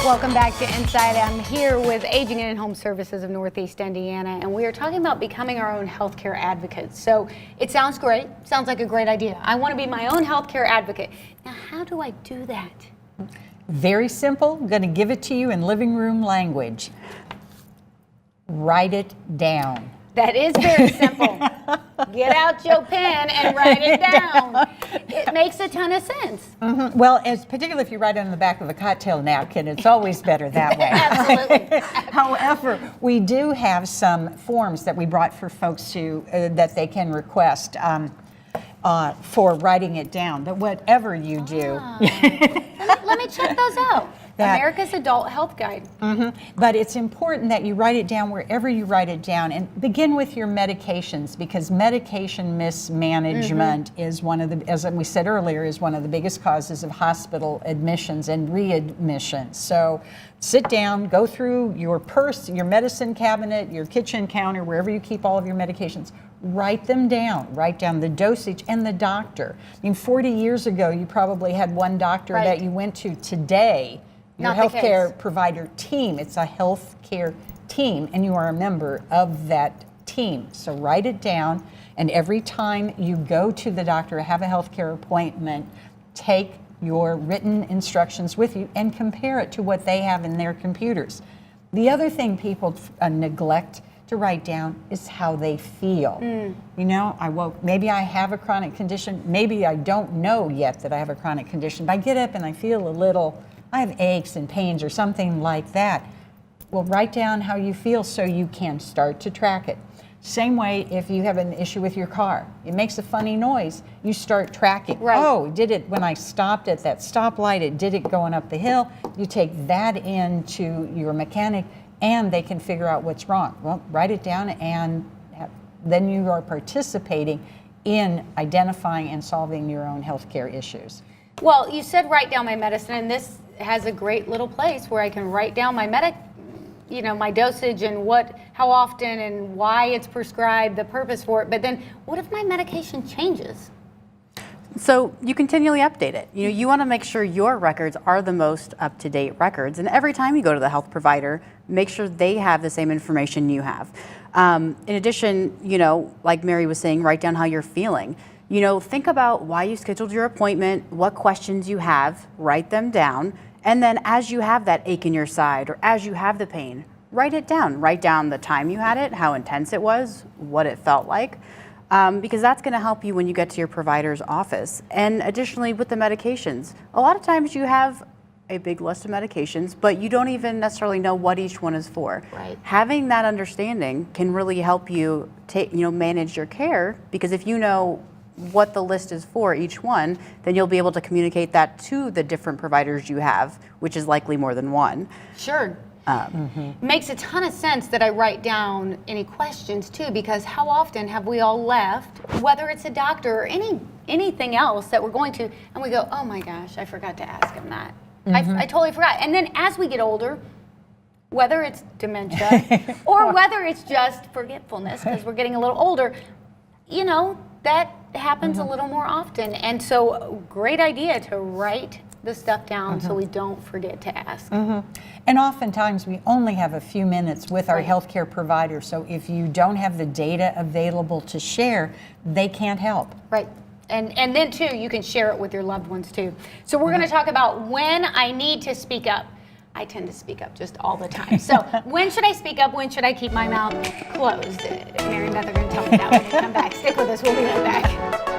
Welcome back to Inside. I'm here with Aging and Home Services of Northeast Indiana, and we are talking about becoming our own healthcare advocates. So it sounds great, sounds like a great idea. I want to be my own healthcare advocate. Now, how do I do that? Very simple. I'm going to give it to you in living room language. Write it down. That is very simple. Get out your pen and write it down. It makes a ton of sense. Mm-hmm. Well, particularly if you write it on the back of a cocktail napkin, it's always better that way. Absolutely. However, we do have some forms that we brought for folks to that they can request for writing it down. But whatever you do, let me check those out. America's Adult Health Guide. Mm-hmm. But it's important that you write it down wherever you write it down, and begin with your medications, because medication mismanagement is one of the, as we said earlier, is one of the biggest causes of hospital admissions and readmissions. So sit down, go through your purse, your medicine cabinet, your kitchen counter, wherever you keep all of your medications. Write them down. Write down the dosage and the doctor. I mean, 40 years ago, you probably had one doctor that you went to. Today, your healthcare provider team, it's a healthcare team, and you are a member of that team. So write it down, and every time you go to the doctor or have a healthcare appointment, take your written instructions with you and compare it to what they have in their computers. The other thing people neglect to write down is how they feel. You know, maybe I have a chronic condition, maybe I don't know yet that I have a chronic condition, but I get up and I feel a little, I have aches and pains or something like that. Well, write down how you feel so you can start to track it. Same way if you have an issue with your car. It makes a funny noise. You start tracking. Right. Oh, did it, when I stopped at that stoplight, it did it going up the hill. You take that into your mechanic and they can figure out what's wrong. Well, write it down, and then you are participating in identifying and solving your own healthcare issues. Well, you said write down my medicine, and this has a great little place where I can write down my my dosage and how often and why it's prescribed, the purpose for it. But then what if my medication changes? So you continually update it. You want to make sure your records are the most up-to-date records, and every time you go to the health provider, make sure they have the same information you have. In addition, like Mary was saying, write down how you're feeling. Think about why you scheduled your appointment, what questions you have, write them down, and then as you have that ache in your side or as you have the pain, write it down. Write down the time you had it, how intense it was, what it felt like. Because that's going to help you when you get to your provider's office. And additionally, with the medications, a lot of times you have a big list of medications, but you don't even necessarily know what each one is for. Right. Having that understanding can really help you manage your care, because if you know what the list is for each one, then you'll be able to communicate that to the different providers you have, which is likely more than one. Sure. Makes a ton of sense that I write down any questions too, because how often have we all left, whether it's a doctor or anything else that we're going to, and we go, oh my gosh, I forgot to ask him that. I totally forgot. And then as we get older, whether it's dementia or whether it's just forgetfulness because we're getting a little older, that happens a little more often. And so great idea to write the stuff down so we don't forget to ask. And oftentimes we only have a few minutes with our healthcare provider, so if you don't have the data available to share, they can't help. Right. And then too, you can share it with your loved ones too. So we're going to talk about when I need to speak up. I tend to speak up just all the time. So when should I speak up? When should I keep my mouth closed? Mary and Beth are going to tell me that when we come back. Stick with us. We'll be right back.